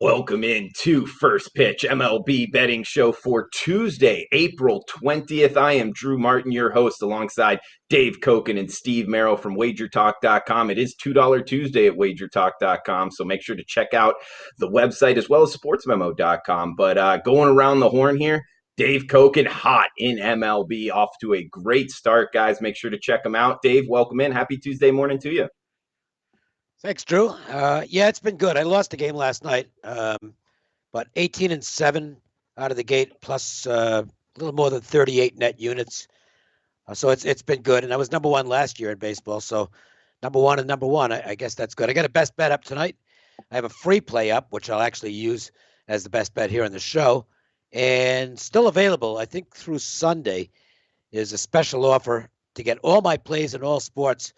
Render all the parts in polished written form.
Welcome in to First Pitch MLB betting show for Tuesday, April 20th. I am Drew Martin, your host, alongside Dave Koken and Steve Merrill from WagerTalk.com. It is $2 Tuesday at WagerTalk.com, so make sure to check out the website as well as SportsMemo.com. But going around the horn here, Dave Koken, hot in MLB, off to a great start, guys. Make sure to check him out. Dave, welcome in. Happy Tuesday morning to you. Thanks, Drew. Yeah, it's been good. I lost a game last night, but 18-7 out of the gate, plus a little more than 38 net units. So it's been good. And I was number one last year in baseball. So number one and number one, I guess that's good. I got a best bet up tonight. I have a free play up, which I'll actually use as the best bet here on the show. And still available, I think through Sunday, is a special offer to get all my plays in all sports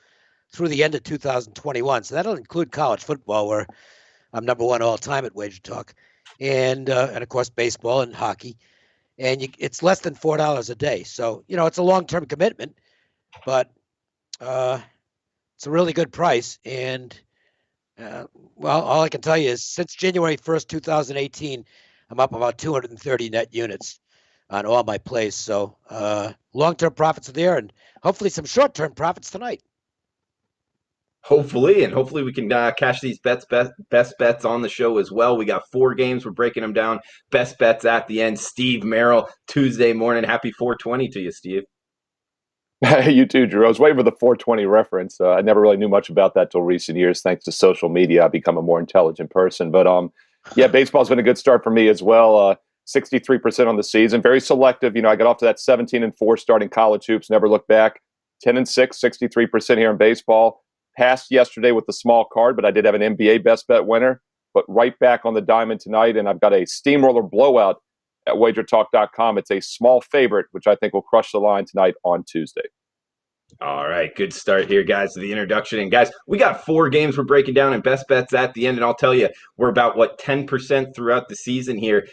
through the end of 2021. So that'll include college football, where I'm number one all time at Wager Talk, and of course baseball and hockey. And it's less than $4 a day. So, it's a long-term commitment, but it's a really good price. And, all I can tell you is since January 1st, 2018, I'm up about 230 net units on all my plays. So long-term profits are there, and hopefully some short-term profits tonight. Hopefully we can cash these best bets on the show as well. We got 4 games. We're breaking them down. Best bets at the end. Steve Merrill, Tuesday morning. Happy 420 to you, Steve. You too, Drew. I was waiting for the 420 reference. I never really knew much about that till recent years. Thanks to social media, I've become a more intelligent person. But yeah, baseball's been a good start for me as well. 63% on the season. Very selective. I got off to that 17-4 starting college hoops. Never looked back. 10-6, 63% here in baseball. Passed yesterday with the small card, but I did have an NBA best bet winner. But right back on the diamond tonight, and I've got a steamroller blowout at WagerTalk.com. It's a small favorite, which I think will crush the line tonight on Tuesday. All right, good start here, guys, to the introduction. And, guys, we got 4 games we're breaking down and best bets at the end. And I'll tell you, we're about, 10% throughout the season here.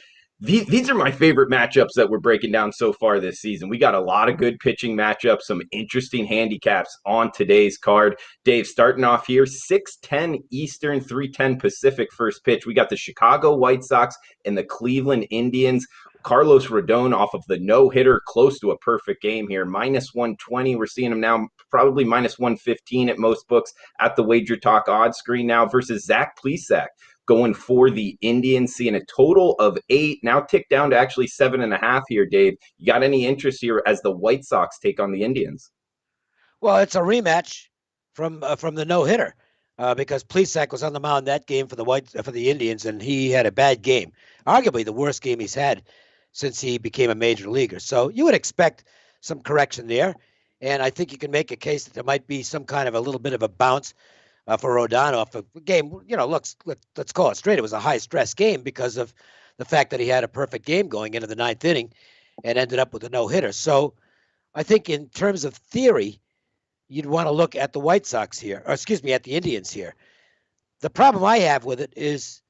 These are my favorite matchups that we're breaking down so far this season. We got a lot of good pitching matchups, some interesting handicaps on today's card. Dave, starting off here, 6:10 Eastern, 3:10 Pacific first pitch. We got the Chicago White Sox and the Cleveland Indians. Carlos Rodon off of the no-hitter, close to a perfect game here. -120. We're seeing him now probably -115 at most books at the Wager Talk odds screen now versus Zach Plesac, going for the Indians, seeing a total of 8, now ticked down to actually 7.5 here, Dave. You got any interest here as the White Sox take on the Indians? Well, it's a rematch from the no-hitter because Plesac was on the mound that game for the Indians, and he had a bad game, arguably the worst game he's had since he became a major leaguer. So you would expect some correction there, and I think you can make a case that there might be some kind of a little bit of a bounce for Rodon off a game. Let's call it straight. It was a high-stress game because of the fact that he had a perfect game going into the 9th inning and ended up with a no-hitter. So I think in terms of theory, you'd want to look at the White Sox here, or excuse me, at the Indians here. The problem I have with it is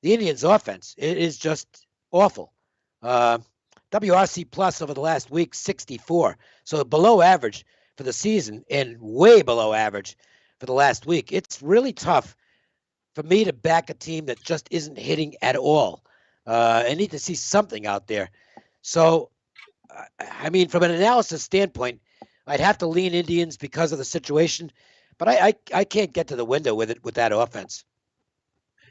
the Indians' offense. It is just awful. WRC plus over the last week, 64. So below average for the season and way below average for the last week. It's really tough for me to back a team that just isn't hitting at all. I need to see something out there. So, I mean, from an analysis standpoint, I'd have to lean Indians because of the situation, but I can't get to the window with that offense.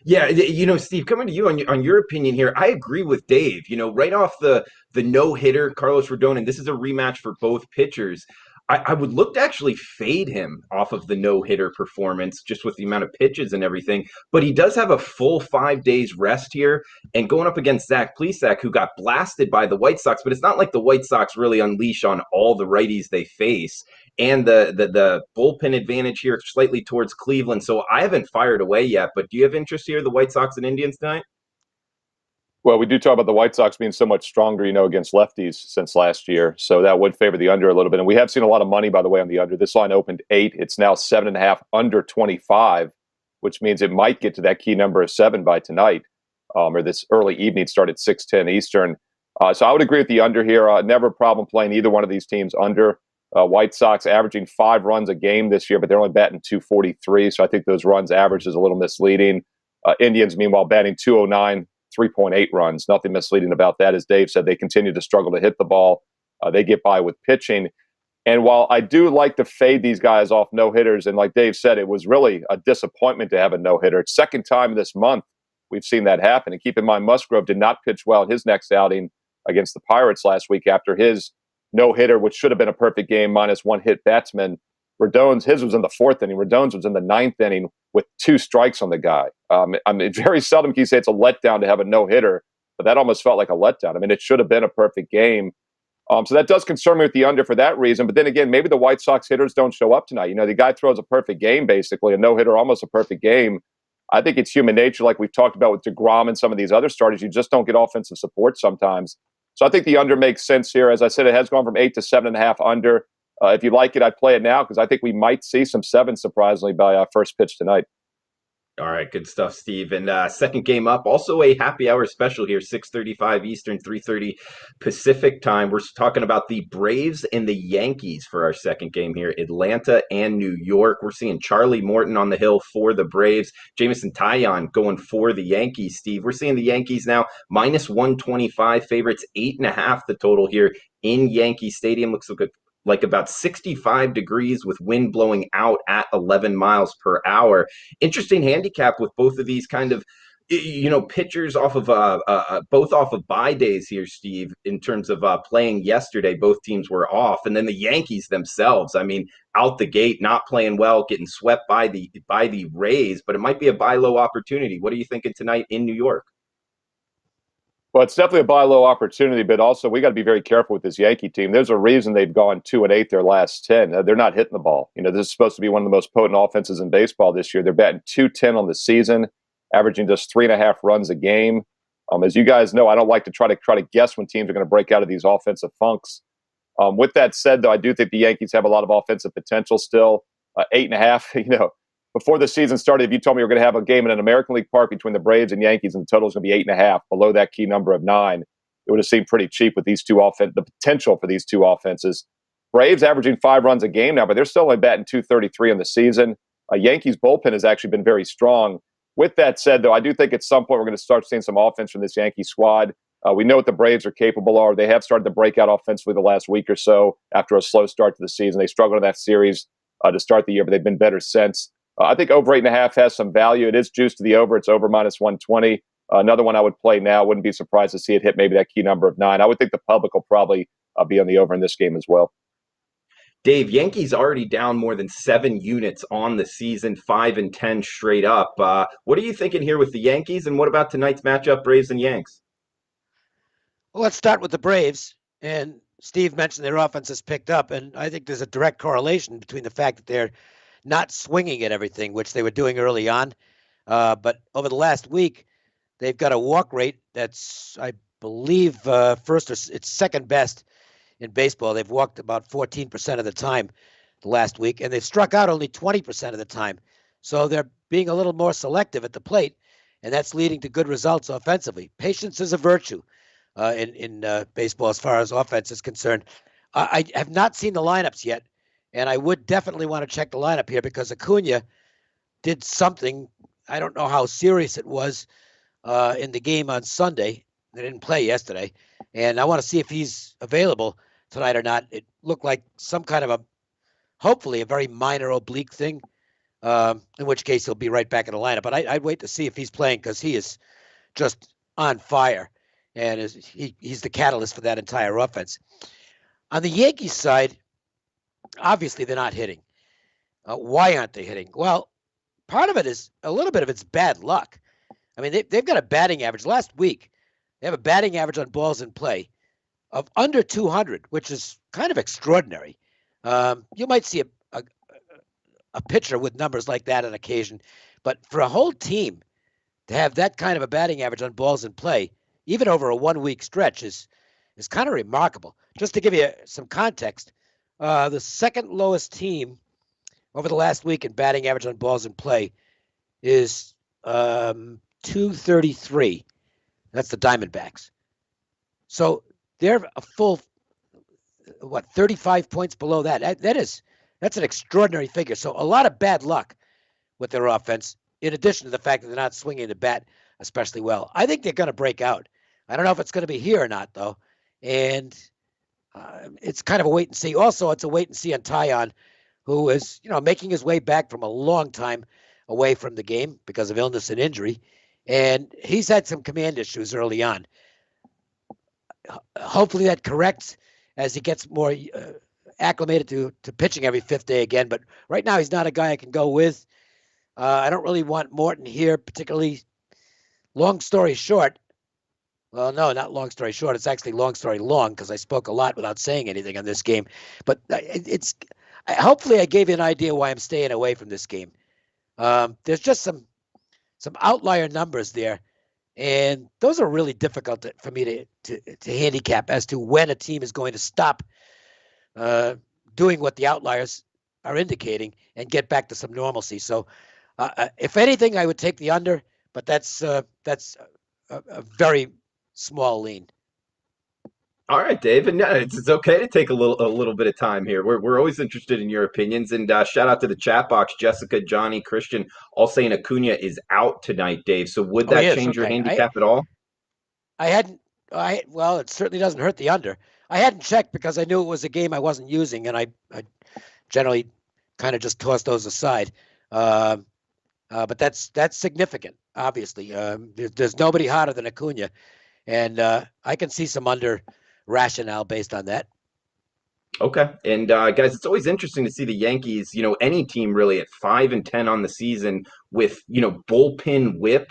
Yeah, Steve, coming to you on your opinion here, I agree with Dave. Right off the no-hitter, Carlos Rodon, and this is a rematch for both pitchers. I would look to actually fade him off of the no-hitter performance just with the amount of pitches and everything. But he does have a full 5 days rest here and going up against Zach Plesac, who got blasted by the White Sox. But it's not like the White Sox really unleash on all the righties they face. And the bullpen advantage here slightly towards Cleveland. So I haven't fired away yet. But do you have interest here, the White Sox and Indians tonight? Well, we do talk about the White Sox being so much stronger, against lefties since last year. So that would favor the under a little bit. And we have seen a lot of money, by the way, on the under. This line opened 8. It's now 7.5 under 25, which means it might get to that key number of 7 by tonight, or this early evening start at 6:10 Eastern. So I would agree with the under here. Never a problem playing either one of these teams under. White Sox averaging 5 runs a game this year, but they're only batting .243. So I think those runs average is a little misleading. Indians, meanwhile, batting 209, 3.8 runs. Nothing misleading about that. As Dave said, they continue to struggle to hit the ball. They get by with pitching. And while I do like to fade these guys off no-hitters, and like Dave said, it was really a disappointment to have a no-hitter. It's second time this month we've seen that happen. And keep in mind, Musgrove did not pitch well in his next outing against the Pirates last week after his no-hitter, which should have been a perfect game, minus one hit batsman. Rodon's, his was in the fourth inning. Rodon's was in the ninth inning with 2 strikes on the guy. I mean, very seldom can you say it's a letdown to have a no-hitter, but that almost felt like a letdown. I mean, it should have been a perfect game. So that does concern me with the under for that reason. But then again, maybe the White Sox hitters don't show up tonight. You know, the guy throws a perfect game, basically, a no-hitter, almost a perfect game. I think it's human nature, like we've talked about with DeGrom and some of these other starters. You just don't get offensive support sometimes. So I think the under makes sense here. As I said, it has gone from 8 to 7.5 under. If you like it, I'd play it now because I think we might see some 7 surprisingly by first pitch tonight. All right, good stuff, Steve. And second game up, also a happy hour special here, 6:35 Eastern, 3:30 Pacific time. We're talking about the Braves and the Yankees for our second game here, Atlanta and New York. We're seeing Charlie Morton on the hill for the Braves, Jameson Taillon going for the Yankees, Steve. We're seeing the Yankees now minus 125 favorites, 8.5 the total here in Yankee Stadium. Looks like about 65 degrees with wind blowing out at 11 miles per hour. Interesting handicap with both of these kind of, pitchers off of both off of bye days here, Steve, in terms of playing yesterday. Both teams were off. And then the Yankees themselves, I mean, out the gate, not playing well, getting swept by the Rays, but it might be a buy low opportunity. What are you thinking tonight in New York? Well, it's definitely a buy low opportunity, but also we got to be very careful with this Yankee team. There's a reason they've gone 2-8 their last 10. They're not hitting the ball. You know, this is supposed to be one of the most potent offenses in baseball this year. They're batting 210 on the season, averaging just 3.5 runs a game. As you guys know, I don't like to try to guess when teams are going to break out of these offensive funks. With that said, though, I do think the Yankees have a lot of offensive potential still. 8.5, before the season started, if you told me we were going to have a game in an American League Park between the Braves and Yankees and the total is going to be 8.5, below that key number of 9, it would have seemed pretty cheap with these two the potential for these two offenses. Braves averaging 5 runs a game now, but they're still only batting 233 in the season. Yankees bullpen has actually been very strong. With that said, though, I do think at some point we're going to start seeing some offense from this Yankee squad. We know what the Braves are capable of. They have started to break out offensively the last week or so after a slow start to the season. They struggled in that series to start the year, but they've been better since. I think over 8.5 has some value. It is juiced to the over. It's over minus 120. Another one I would play now. Wouldn't be surprised to see it hit maybe that key number of 9. I would think the public will probably be on the over in this game as well. Dave, Yankees already down more than 7 units on the season, 5-10 straight up. What are you thinking here with the Yankees, and what about tonight's matchup, Braves and Yanks? Well, let's start with the Braves. And Steve mentioned their offense has picked up, and I think there's a direct correlation between the fact that they're not swinging at everything, which they were doing early on. But over the last week, they've got a walk rate that's, I believe, it's second best in baseball. They've walked about 14% of the time the last week, and they've struck out only 20% of the time. So they're being a little more selective at the plate, and that's leading to good results offensively. Patience is a virtue in baseball as far as offense is concerned. I have not seen the lineups yet, and I would definitely want to check the lineup here because Acuna did something. I don't know how serious it was in the game on Sunday. They didn't play yesterday, and I want to see if he's available tonight or not. It looked like some kind of hopefully a very minor oblique thing, in which case he'll be right back in the lineup. But I'd wait to see if he's playing because he is just on fire, and he's the catalyst for that entire offense. On the Yankees side, obviously they're not hitting. Why aren't they hitting? Well, part of it is a little bit of it's bad luck. I mean, they've got a batting average. Last week, they have a batting average on balls in play of under 200, which is kind of extraordinary. You might see a pitcher with numbers like that on occasion, but for a whole team to have that kind of a batting average on balls in play, even over a 1-week stretch, is kind of remarkable. Just to give you some context, the second lowest team over the last week in batting average on balls in play is 233. That's the Diamondbacks. So they're a full 35 points below that. That's an extraordinary figure. So a lot of bad luck with their offense. in addition to the fact that they're not swinging the bat especially well. I think they're going to break out. I don't know if it's going to be here or not, though. And it's kind of a wait and see. Also, it's a wait and see on Tyon, who is, making his way back from a long time away from the game because of illness and injury. And he's had some command issues early on. Hopefully that corrects as he gets more acclimated to pitching every fifth day again. But right now, he's not a guy I can go with. I don't really want Morton here, particularly. Long story short, well, no, not long story short. It's actually long story long because I spoke a lot without saying anything on this game. But hopefully I gave you an idea why I'm staying away from this game. There's just some outlier numbers there, and those are really difficult for me to handicap as to when a team is going to stop doing what the outliers are indicating and get back to some normalcy. So, if anything, I would take the under, but that's a very small lean. All right, Dave, and it's okay to take a little bit of time here. We're always interested in your opinions, and shout out to the chat box, Jessica, Johnny, Christian, all saying Acuna is out tonight, Dave. So would that change your handicap at all? Well, it certainly doesn't hurt the under. I hadn't checked because I knew it was a game I wasn't using, and I generally kind of just toss those aside. But that's significant, obviously. There's nobody hotter than Acuna, and I can see some under rationale based on that. Okay, and guys, it's always interesting to see the Yankees. Any team really at 5-10 on the season with bullpen whip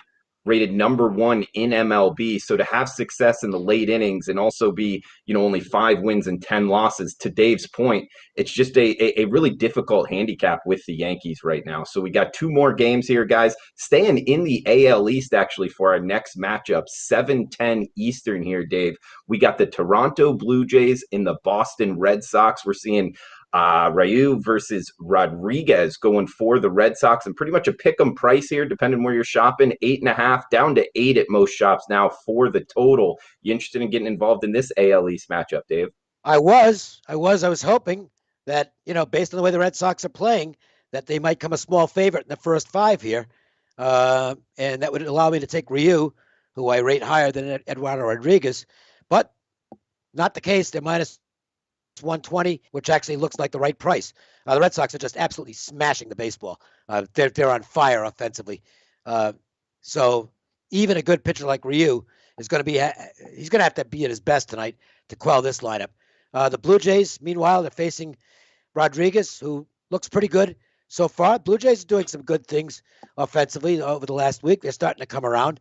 rated number 1 in MLB. So to have success in the late innings and also be, only 5 wins and 10 losses, to Dave's point, it's just a really difficult handicap with the Yankees right now. So we got 2 more games here, guys. Staying in the AL East, actually, for our next matchup, 7:10 Eastern here, Dave. We got the Toronto Blue Jays in the Boston Red Sox. We're seeing Ryu versus Rodriguez going for the Red Sox, and pretty much a pick 'em price here, depending where you're shopping. 8.5 down to 8 at most shops now for the total. You interested in getting involved in this AL East matchup, Dave? I was hoping that, based on the way the Red Sox are playing, that they might come a small favorite in the first 5 here. And that would allow me to take Ryu, who I rate higher than Eduardo Rodriguez, but not the case. They're minus 120, which actually looks like the right price. The Red Sox are just absolutely smashing the baseball. They're on fire offensively. So even a good pitcher like Ryu is going to he's going to have to be at his best tonight to quell this lineup. The Blue Jays, meanwhile, they're facing Rodriguez, who looks pretty good so far. Blue Jays are doing some good things offensively over the last week. They're starting to come around.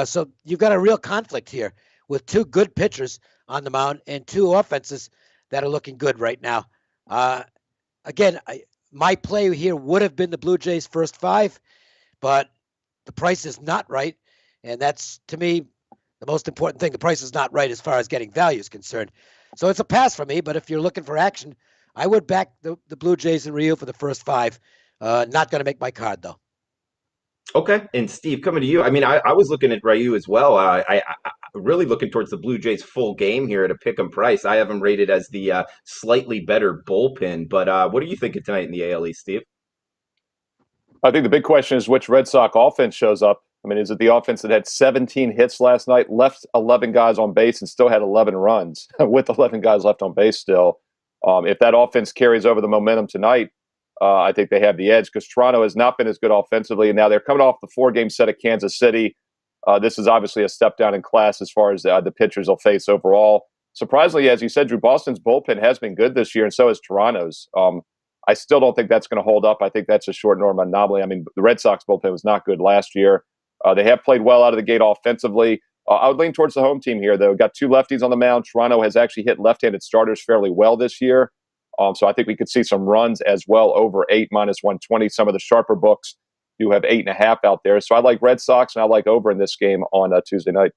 So you've got a real conflict here with 2 good pitchers on the mound and 2 offenses that are looking good right now. Again, my play here would have been the Blue Jays first 5, but the price is not right. And that's, to me, the most important thing. The price is not right as far as getting value is concerned. So it's a pass for me, but if you're looking for action, I would back the Blue Jays and Rio for the first 5. Not going to make my card, though. Okay, and Steve, coming to you. I mean, I was looking at Ryu as well. I really looking towards the Blue Jays full game here at a pick 'em price. I have them rated as the slightly better bullpen. But what are you thinking tonight in the AL East, Steve? I think the big question is which Red Sox offense shows up. I mean, is it the offense that had 17 hits last night, left 11 guys on base, and still had 11 runs with 11 guys left on base still? If that offense carries over the momentum tonight, I think they have the edge because Toronto has not been as good offensively. And now they're coming off the 4-game set of Kansas City. This is obviously a step down in class as far as the pitchers they'll face overall. Surprisingly, as you said, Drew, Boston's bullpen has been good this year, and so has Toronto's. I still don't think that's going to hold up. I think that's a short-term anomaly. I mean, the Red Sox bullpen was not good last year. They have played well out of the gate offensively. I would lean towards the home team here, though. Got 2 lefties on the mound. Toronto has actually hit left-handed starters fairly well this year. So I think we could see some runs as well over 8 minus 120. Some of the sharper books do have 8.5 out there. So I like Red Sox and I like over in this game on Tuesday night.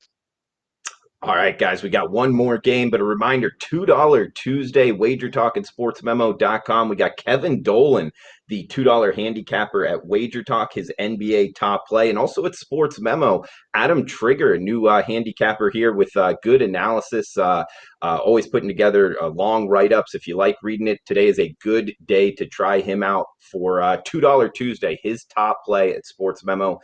All right, guys, we got one more game, but a reminder, $2 Tuesday, Wager Talk and SportsMemo.com. We got Kevin Dolan, the $2 handicapper at Wager Talk, his NBA top play, and also at Sports Memo, Adam Trigger, a new handicapper here with good analysis, always putting together long write-ups. If you like reading it, today is a good day to try him out for $2 Tuesday, his top play at SportsMemo.com,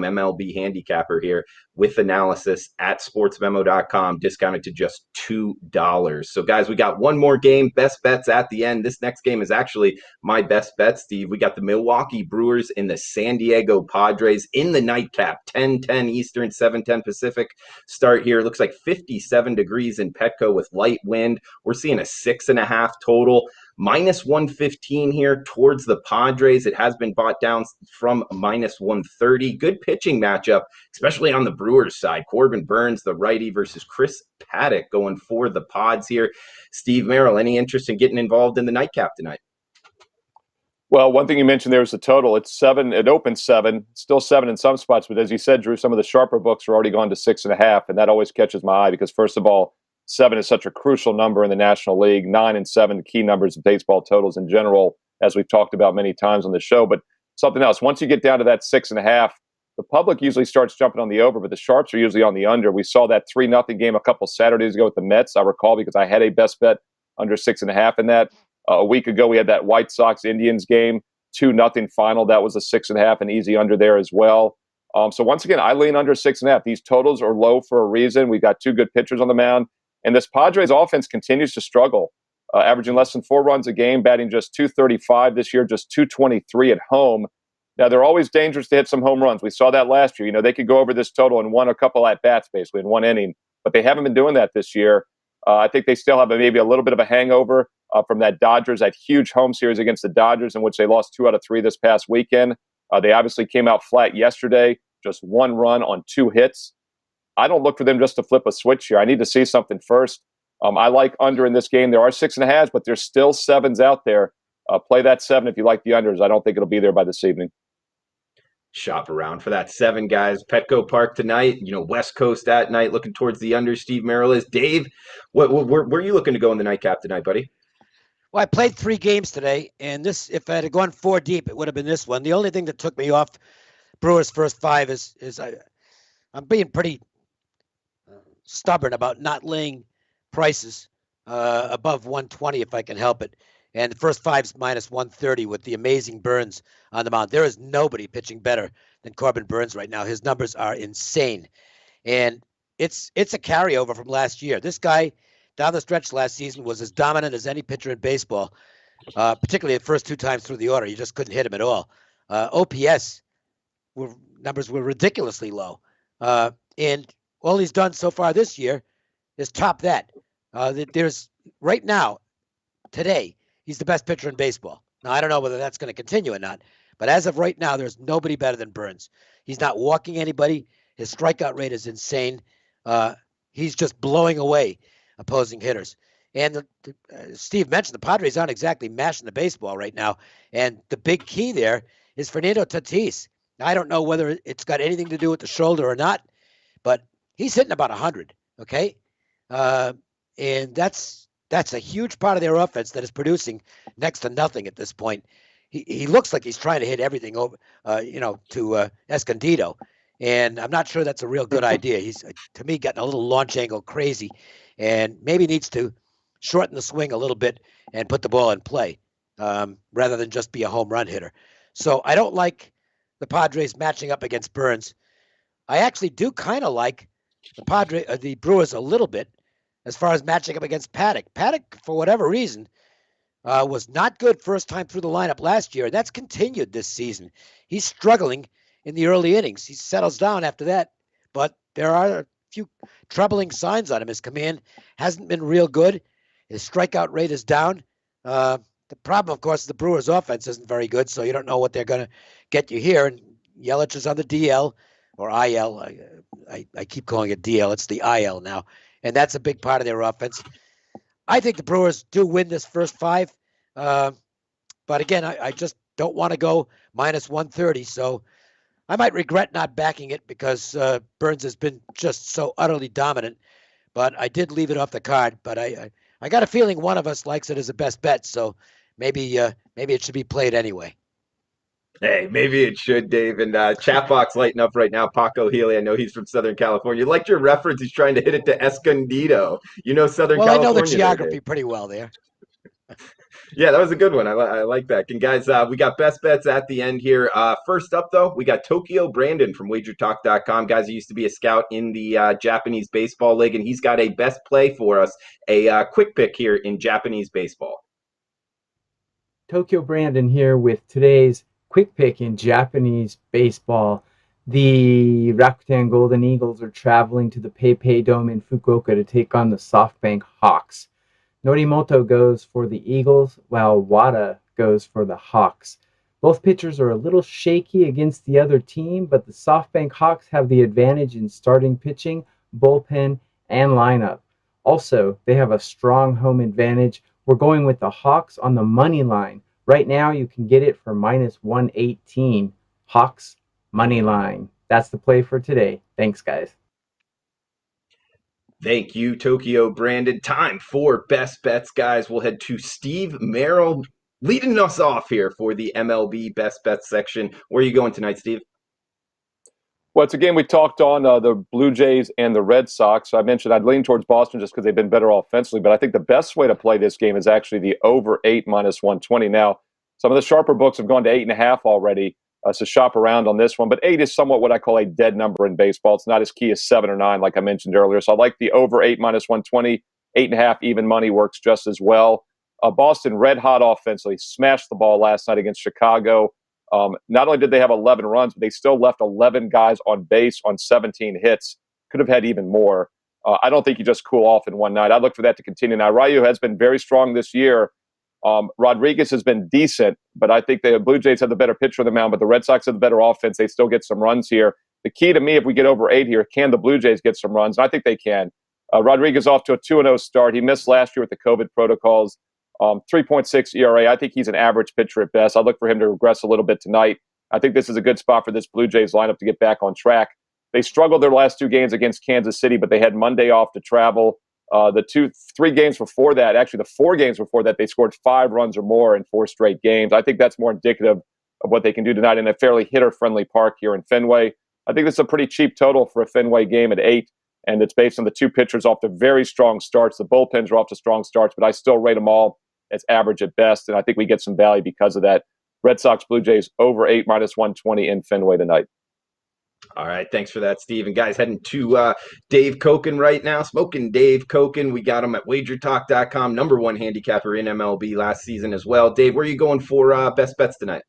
MLB handicapper here with analysis at sportsmemo.com, discounted to just $2. So, guys, we got one more game, best bets at the end. This next game is actually my best bet, Steve. We got the Milwaukee Brewers and the San Diego Padres in the nightcap, 10:10 Eastern, 7:10 Pacific start here. It looks like 57 degrees in Petco with light wind. We're seeing a 6.5 total. Minus 115 here towards the Padres. It has been bought down from minus 130. Good pitching matchup, especially on the Brewers side. Corbin Burns, the righty, versus Chris Paddock going for the Pods here. Steve Merrill, any interest in getting involved in the nightcap tonight? Well, one thing you mentioned there is the total. It's 7. It opens 7, still 7 in some spots. But as you said, Drew, some of the sharper books are already gone to 6.5. And that always catches my eye because, first of all, 7 is such a crucial number in the National League. 9 and 7, key numbers of baseball totals in general, as we've talked about many times on the show. But something else, once you get down to that 6.5, the public usually starts jumping on the over, but the sharps are usually on the under. We saw that 3-0 game a couple Saturdays ago with the Mets, I recall, because I had a best bet under 6.5 in that. A week ago, we had that White Sox-Indians game, 2-0 final. That was a 6.5, an easy under there as well. So once again, I lean under 6.5. These totals are low for a reason. We've got 2 good pitchers on the mound. And this Padres offense continues to struggle, averaging less than 4 runs a game, batting just .235 this year, just .223 at home. Now, they're always dangerous to hit some home runs. We saw that last year. You know, they could go over this total and won a couple at-bats, basically, in one inning. But they haven't been doing that this year. I think they still have maybe a little bit of a hangover from that huge home series against the Dodgers, in which they lost 2 out of 3 this past weekend. They obviously came out flat yesterday, just 1 run on 2 hits. I don't look for them just to flip a switch here. I need to see something first. I like under in this game. There are 6.5s, but there's still 7s out there. Play that 7 if you like the unders. I don't think it'll be there by this evening. Shop around for that 7, guys. Petco Park tonight, West Coast at night, looking towards the under. Steve Merrill is. Dave, where are you looking to go in the nightcap tonight, buddy? Well, I played 3 games today, and if I had gone 4 deep, it would have been this one. The only thing that took me off Brewers' first 5 is I'm being pretty stubborn about not laying prices above 120 if I can help it. And the first 5's minus 130 with the amazing Burns on the mound. There is nobody pitching better than Corbin Burns right now. His numbers are insane. And it's a carryover from last year. This guy down the stretch last season was as dominant as any pitcher in baseball, particularly the first 2 times through the order. You just couldn't hit him at all. OPS numbers were ridiculously low. And all he's done so far this year is top that. There's right now, today, he's the best pitcher in baseball. Now, I don't know whether that's going to continue or not, but as of right now, there's nobody better than Burns. He's not walking anybody. His strikeout rate is insane. He's just blowing away opposing hitters. And Steve mentioned the Padres aren't exactly mashing the baseball right now. And the big key there is Fernando Tatis. Now, I don't know whether it's got anything to do with the shoulder or not, but he's hitting about 100, okay? And that's a huge part of their offense that is producing next to nothing at this point. He looks like he's trying to hit everything over, to Escondido, and I'm not sure that's a real good idea. He's, to me, getting a little launch angle crazy, and maybe needs to shorten the swing a little bit and put the ball in play rather than just be a home run hitter. So I don't like the Padres matching up against Burns. I actually do kind of like the Brewers a little bit as far as matching up against Paddock. Paddock, for whatever reason, was not good first time through the lineup last year. That's continued this season. He's struggling in the early innings. He settles down after that, but there are a few troubling signs on him. His command hasn't been real good. His strikeout rate is down. The problem, of course, is the Brewers' offense isn't very good, so you don't know what they're going to get you here. And Yelich is on the DL, or IL. I keep calling it DL. It's the IL now. And that's a big part of their offense. I think the Brewers do win this first 5. But again, I just don't want to go minus 130. So I might regret not backing it because Burns has been just so utterly dominant. But I did leave it off the card. But I got a feeling one of us likes it as a best bet, so maybe it should be played anyway. Hey, maybe it should, Dave. And chat box lighting up right now. Paco Healy, I know he's from Southern California. You liked your reference. He's trying to hit it to Escondido. You know Southern Well, I know the California there, geography Dave. pretty well there. Yeah, that was a good one. I like that. And guys, we got best bets at the end here. First up, though, we got Tokyo Brandon from WagerTalk.com. Guys, he used to be a scout in the Japanese Baseball League, and he's got a best play for us, a quick pick here in Japanese baseball. Tokyo Brandon here with today's quick pick in Japanese baseball. The Rakuten Golden Eagles are traveling to the PayPay Dome in Fukuoka to take on the SoftBank Hawks. Norimoto goes for the Eagles, while Wada goes for the Hawks. Both pitchers are a little shaky against the other team, but the SoftBank Hawks have the advantage in starting pitching, bullpen, and lineup. Also, they have a strong home advantage. We're going with the Hawks on the money line. Right now, you can get it for minus 118. Hawks money line. That's the play for today. Thanks, guys. Thank you, Tokyo Brandon. Time for best bets, guys. We'll head to Steve Merrill leading us off here for the MLB best bets section. Where are you going tonight, Steve? Well, it's a game we talked on, the Blue Jays and the Red Sox. I mentioned I'd lean towards Boston just because they've been better offensively, but I think the best way to play this game is actually the over 8 minus 120. Now, some of the sharper books have gone to 8.5 already, so shop around on this one. But 8 is somewhat what I call a dead number in baseball. It's not as key as 7 or 9, like I mentioned earlier. So I like the over 8 minus 120. 8.5 even money works just as well. Boston red hot offensively, smashed the ball last night against Chicago. Not only did they have 11 runs, but they still left 11 guys on base on 17 hits. Could have had even more. I don't think you just cool off in one night. I'd look for that to continue. Now, Ryu has been very strong this year. Rodriguez has been decent, but I think the Blue Jays have the better pitcher on the mound, but the Red Sox have the better offense. They still get some runs here. The key to me, if we get over 8 here, can the Blue Jays get some runs? And I think they can. Rodriguez off to a 2-0 start. He missed last year with the COVID protocols. 3.6 ERA. I think he's an average pitcher at best. I'll look for him to regress a little bit tonight. I think this is a good spot for this Blue Jays lineup to get back on track. They struggled their last 2 games against Kansas City, but they had Monday off to travel. The 3 games before that, actually the 4 games before that, they scored 5 runs or more in 4 straight games. I think that's more indicative of what they can do tonight in a fairly hitter-friendly park here in Fenway. I think this is a pretty cheap total for a Fenway game at 8, and it's based on the 2 pitchers off to very strong starts. The bullpens are off to strong starts, but I still rate them all as average at best, and I think we get some value because of that. Red Sox, Blue Jays, over 8 minus 120 in Fenway tonight. All right, thanks for that, Steve. And guys, heading to Dave Koken right now. Smoking Dave Koken. We got him at WagerTalk.com, #1 handicapper in MLB last season as well. Dave, where are you going for best bets tonight?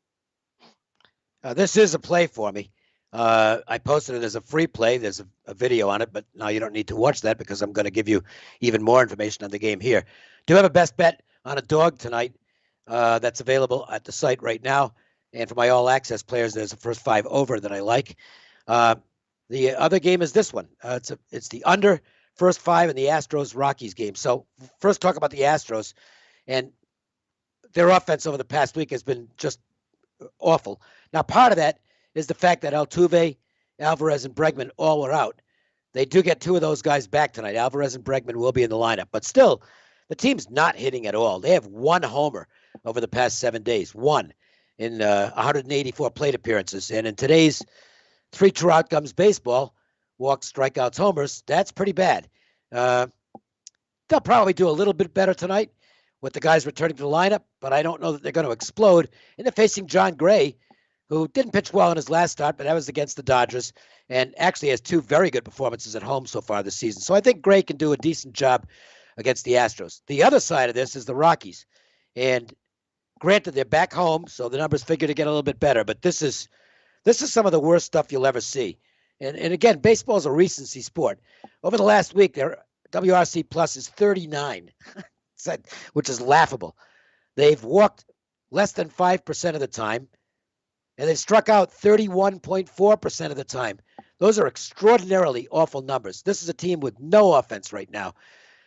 This is a play for me. I posted it as a free play. There's a video on it, but now you don't need to watch that because I'm going to give you even more information on the game here. Do have a best bet on a dog tonight that's available at the site right now. And for my all-access players, there's the first 5 over that I like. The other game is this one. It's the under first 5 in the Astros-Rockies game. So first talk about the Astros. And their offense over the past week has been just awful. Now, part of that is the fact that Altuve, Alvarez, and Bregman all were out. They do get 2 of those guys back tonight. Alvarez and Bregman will be in the lineup. But still, the team's not hitting at all. They have 1 homer over the past 7 days. 1 in 184 plate appearances. And in today's 3 true outcomes baseball, walks, strikeouts, homers, that's pretty bad. They'll probably do a little bit better tonight with the guys returning to the lineup, but I don't know that they're going to explode. And they're facing John Gray, who didn't pitch well in his last start, but that was against the Dodgers, and actually has 2 very good performances at home so far this season. So I think Gray can do a decent job against the Astros. The other side of this is the Rockies. And granted, they're back home, so the numbers figure to get a little bit better, but this is some of the worst stuff you'll ever see. And again, baseball is a recency sport. Over the last week, their WRC plus is 39, which is laughable. They've walked less than 5% of the time, and they've struck out 31.4% of the time. Those are extraordinarily awful numbers. This is a team with no offense right now.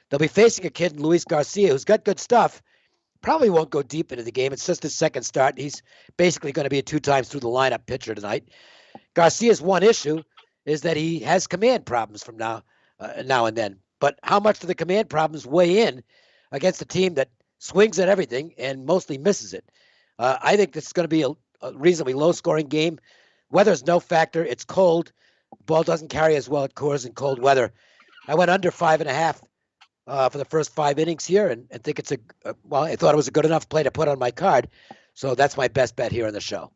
They'll be facing a kid in Luis Garcia who's got good stuff. Probably won't go deep into the game. It's just his second start. He's basically going to be a 2 times through the lineup pitcher tonight. Garcia's one issue is that he has command problems from now and then. But how much do the command problems weigh in against a team that swings at everything and mostly misses it? I think this is going to be a reasonably low-scoring game. Weather's no factor. It's cold. Ball doesn't carry as well at Coors in cold weather. I went under 5.5 for the first 5 innings here, and think it's I thought it was a good enough play to put on my card. So that's my best bet here on the show.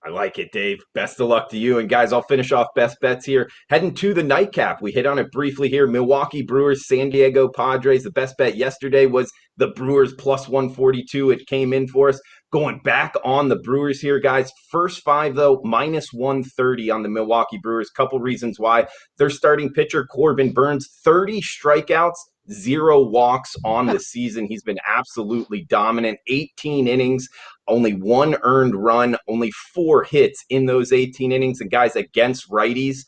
I like it, Dave. Best of luck to you. And guys, I'll finish off best bets here. Heading to the nightcap. We hit on it briefly here. Milwaukee Brewers, San Diego Padres. The best bet yesterday was the Brewers plus 142. It came in for us. Going back on the Brewers here, guys. First 5, though, minus 130 on the Milwaukee Brewers. Couple reasons why. Their starting pitcher, Corbin Burns, 30 strikeouts, 0 walks on the season. He's been absolutely dominant. 18 innings, only 1 earned run, only 4 hits in those 18 innings. And guys, against righties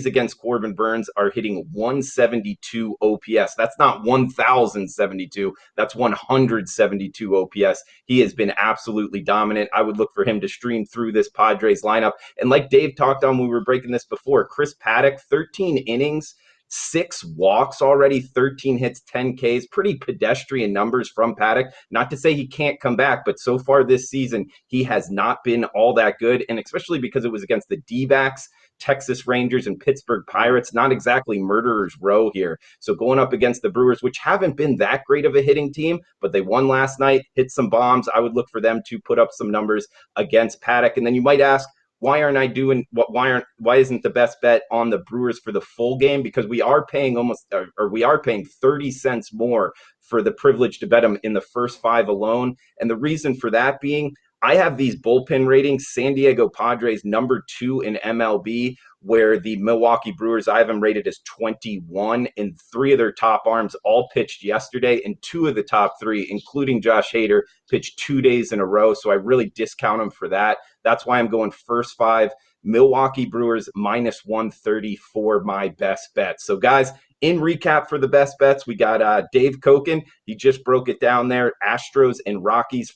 against Corbin Burns are hitting 172 OPS. That's not 1,072. That's 172 OPS. He has been absolutely dominant. I would look for him to stream through this Padres lineup. And like Dave talked on when we were breaking this before, Chris Paddock, 13 innings, 6 walks already, 13 hits, 10 Ks. Pretty pedestrian numbers from Paddock. Not to say he can't come back, but so far this season, he has not been all that good. And especially because it was against the D-backs, Texas Rangers, and Pittsburgh Pirates, not exactly murderer's row here. So going up against the Brewers, which haven't been that great of a hitting team, but they won last night, hit some bombs. I would look for them to put up some numbers against Paddock. And then you might ask, why isn't the best bet on the Brewers for the full game? Because we are paying we are paying 30 cents more for the privilege to bet them in the first 5 alone. And the reason for that being, I have these bullpen ratings, San Diego Padres number 2 in MLB, where the Milwaukee Brewers, I have them rated as 21, and 3 of their top arms all pitched yesterday, and 2 of the top 3, including Josh Hader, pitched 2 days in a row. So I really discount them for that. That's why I'm going first 5, Milwaukee Brewers minus 130 for my best bet. So guys, in recap for the best bets, we got Dave Koken. He just broke it down there. Astros and Rockies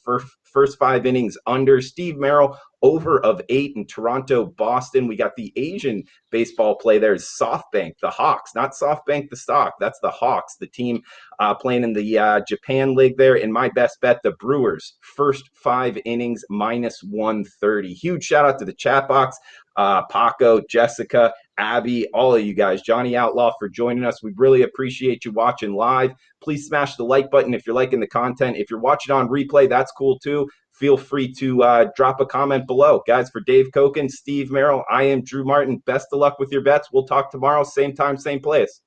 first 5 innings under. Steve Merrill over of 8 in Toronto, Boston. We got the Asian baseball play there is SoftBank, the Hawks, not SoftBank the stock. That's the Hawks, the team playing in the Japan League there. And my best bet, the Brewers, first 5 innings, minus 130. Huge shout out to the chat box, Paco, Jessica, Abby, all of you guys, Johnny Outlaw for joining us. We really appreciate you watching live. Please smash the like button if you're liking the content. If you're watching on replay, that's cool too. Feel free to drop a comment below. Guys, for Dave Koken, Steve Merrill, I am Drew Martin. Best of luck with your bets. We'll talk tomorrow, same time, same place.